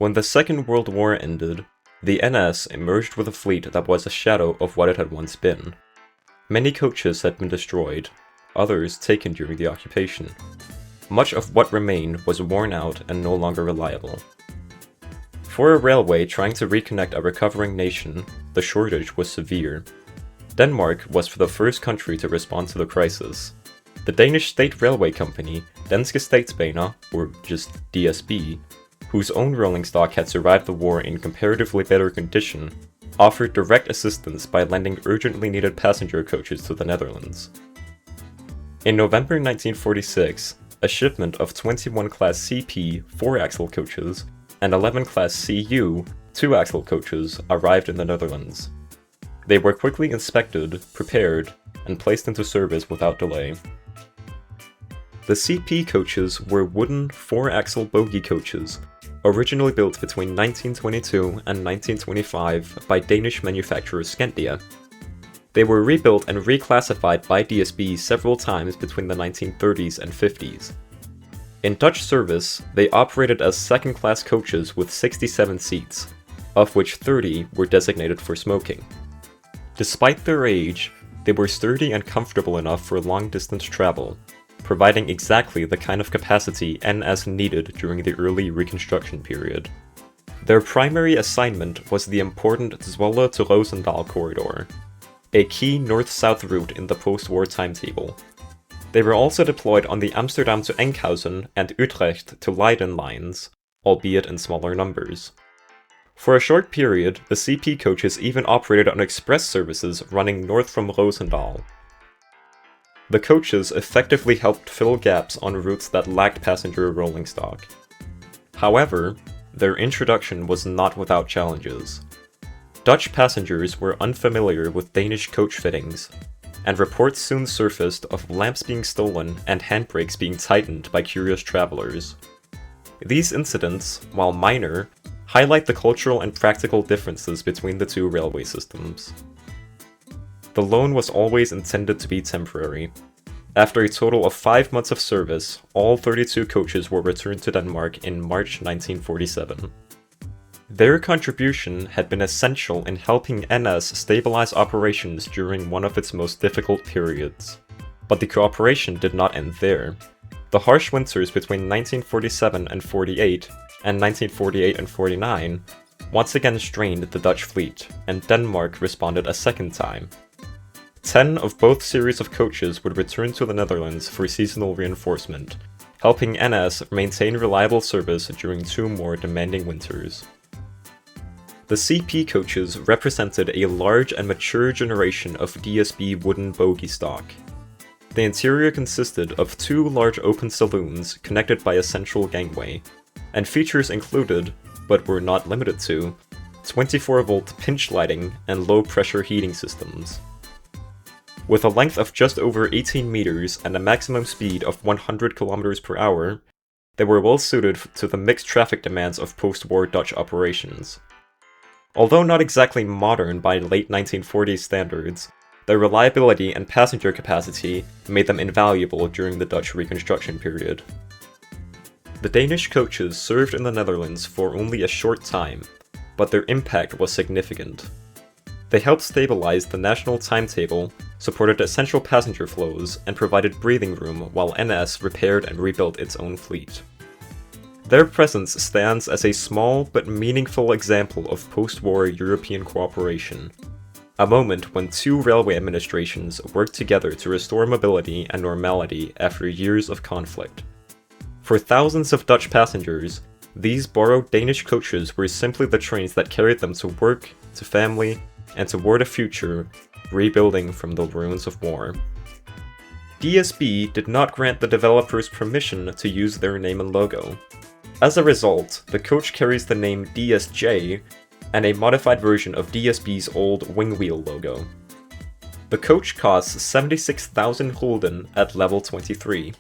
When the Second World War ended, the NS emerged with a fleet that was a shadow of what it had once been. Many coaches had been destroyed, others taken during the occupation. Much of what remained was worn out and no longer reliable. For a railway trying to reconnect a recovering nation, the shortage was severe. Denmark was the first country to respond to the crisis. The Danish state railway company, Danske Statsbaner, or just DSB, whose own rolling stock had survived the war in comparatively better condition, offered direct assistance by lending urgently needed passenger coaches to the Netherlands. In November 1946, a shipment of 21 Class CP 4-axle coaches and 11 Class CU 2-axle coaches arrived in the Netherlands. They were quickly inspected, prepared, and placed into service without delay. The CP coaches were wooden 4-axle bogie coaches, originally built between 1922 and 1925 by Danish manufacturer Scandia. They were rebuilt and reclassified by DSB several times between the 1930s and 50s. In Dutch service, they operated as second-class coaches with 67 seats, of which 30 were designated for smoking. Despite their age, they were sturdy and comfortable enough for long-distance travel, providing exactly the kind of capacity NS needed during the early Reconstruction period. Their primary assignment was the important Zwolle to Roosendaal corridor, a key north-south route in the post-war timetable. They were also deployed on the Amsterdam to Enkhuizen and Utrecht to Leiden lines, albeit in smaller numbers. For a short period, the CP coaches even operated on express services running north from Roosendaal. The coaches effectively helped fill gaps on routes that lacked passenger rolling stock. However, their introduction was not without challenges. Dutch passengers were unfamiliar with Danish coach fittings, and reports soon surfaced of lamps being stolen and handbrakes being tightened by curious travelers. These incidents, while minor, highlight the cultural and practical differences between the two railway systems. The loan was always intended to be temporary. After a total of 5 months of service, all 32 coaches were returned to Denmark in March 1947. Their contribution had been essential in helping NS stabilize operations during one of its most difficult periods. But the cooperation did not end there. The harsh winters between 1947 and 48, and 1948 and 49, once again strained the Dutch fleet, and Denmark responded a second time. 10 of both series of coaches would return to the Netherlands for seasonal reinforcement, helping NS maintain reliable service during 2 more demanding winters. The CP coaches represented a large and mature generation of DSB wooden bogie stock. The interior consisted of 2 large open saloons connected by a central gangway, and features included, but were not limited to, 24-volt pinch lighting and low-pressure heating systems. With a length of just over 18 meters and a maximum speed of 100 km per hour, they were well suited to the mixed traffic demands of post-war Dutch operations. Although not exactly modern by late 1940s standards, their reliability and passenger capacity made them invaluable during the Dutch Reconstruction period. The Danish coaches served in the Netherlands for only a short time, but their impact was significant. They helped stabilize the national timetable, supported essential passenger flows, and provided breathing room while NS repaired and rebuilt its own fleet. Their presence stands as a small but meaningful example of post-war European cooperation, a moment when 2 railway administrations worked together to restore mobility and normality after years of conflict. For thousands of Dutch passengers, these borrowed Danish coaches were simply the trains that carried them to work, to family, and toward a future, rebuilding from the ruins of war. DSB did not grant the developers permission to use their name and logo. As a result, the coach carries the name DSJ and a modified version of DSB's old wingwheel logo. The coach costs 76,000 gulden at level 23.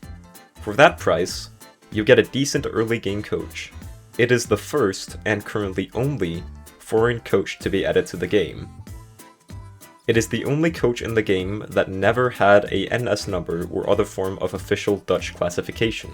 For that price, you get a decent early game coach. It is the first, and currently only, foreign coach to be added to the game. It is the only coach in the game that never had a NS number or other form of official Dutch classification.